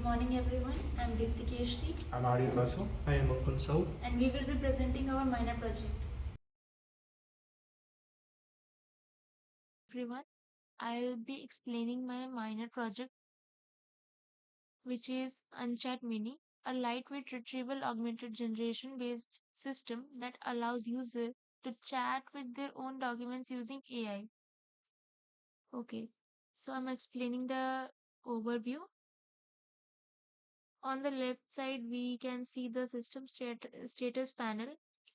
Good morning everyone, I am Dipti Keshri. I'm Arya Basu. I am Ankun Saud. And we will be presenting our minor project. Everyone, I'll be explaining my minor project, which is UnChat Mini, a lightweight retrieval augmented generation based system that allows users to chat with their own documents using AI. Okay, so I'm explaining the overview. On the left side, we can see the system status panel.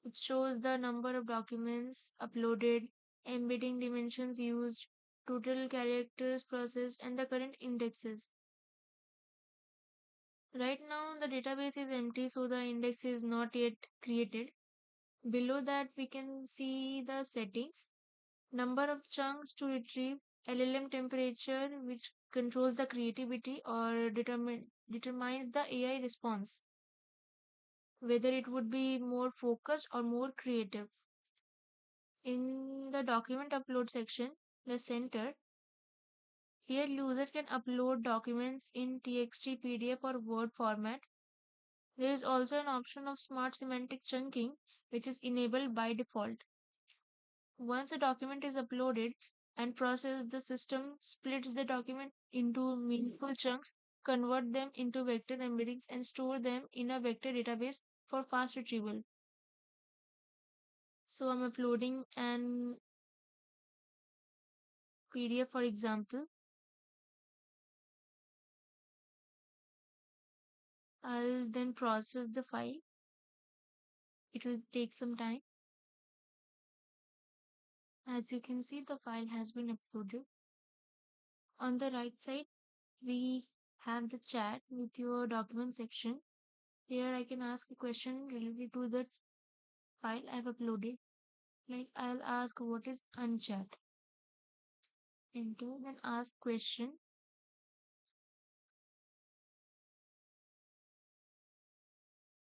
It shows the number of documents uploaded, embedding dimensions used, total characters processed, and the current indexes. Right now, the database is empty, so the index is not yet created. Below that, we can see the settings, number of chunks to retrieve, LLM temperature, which controls the creativity or determines the AI response, whether it would be more focused or more creative. In the document upload section, the center, here user can upload documents in TXT, PDF or Word format. There is also an option of smart semantic chunking, which is enabled by default. Once a document is uploaded and processed, the system splits the document into meaningful chunks, convert them into vector embeddings, and store them in a vector database for fast retrieval. So I'm uploading an PDF, for example. I'll then process the file. It will take some time. As you can see, the file has been uploaded. On the right side, we have the chat with your document section. Here I can ask a question related to the file I've uploaded. Like I'll ask what is unchat. Enter, then ask question.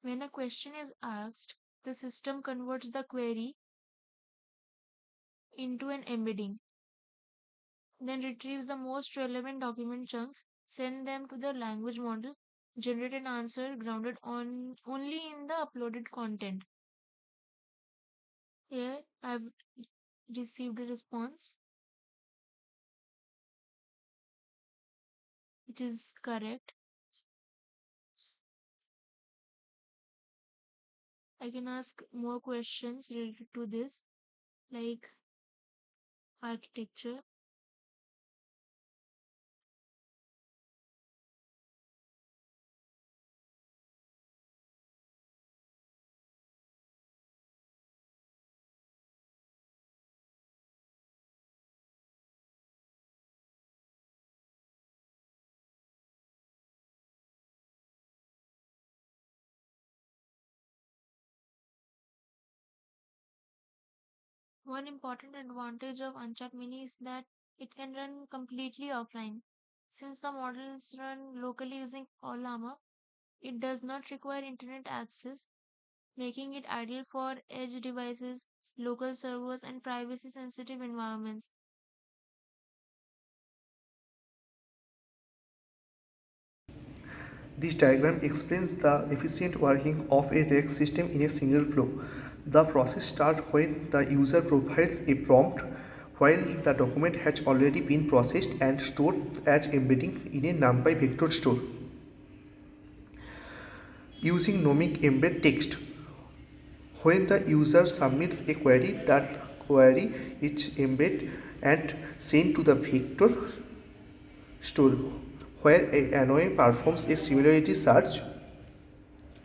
When a question is asked, the system converts the query into an embedding, then retrieves the most relevant document chunks, send them to the language model, generate an answer grounded on only in the uploaded content. Here I've received a response which is correct. I can ask more questions related to this, like architecture. One important advantage of UnChat Mini is that it can run completely offline. Since the models run locally using Ollama, it does not require internet access, making it ideal for edge devices, local servers, and privacy sensitive environments. This diagram explains the efficient working of a REX system in a single flow. The process starts when the user provides a prompt while the document has already been processed and stored as embedding in a NumPy vector store. Using nomic embed text. When the user submits a query, that query is embedded and sent to the vector store, where Annoy performs a similarity search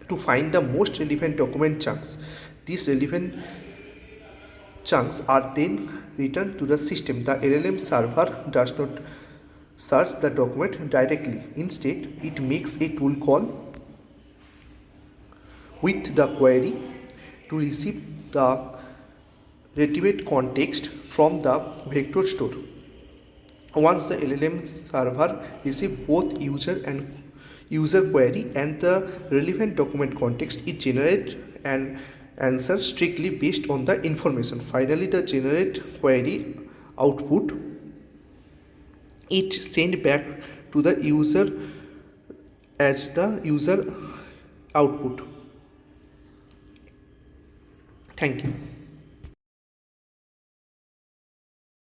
to find the most relevant document chunks. These relevant chunks are then returned to the system. The LLM server does not search the document directly. Instead, it makes a tool call with the query to receive the relevant context from the vector store. Once the LLM server receives both user query and the relevant document context, it generates an answer strictly based on the information. Finally, the generate query output it sent back to the user as the user output. Thank you.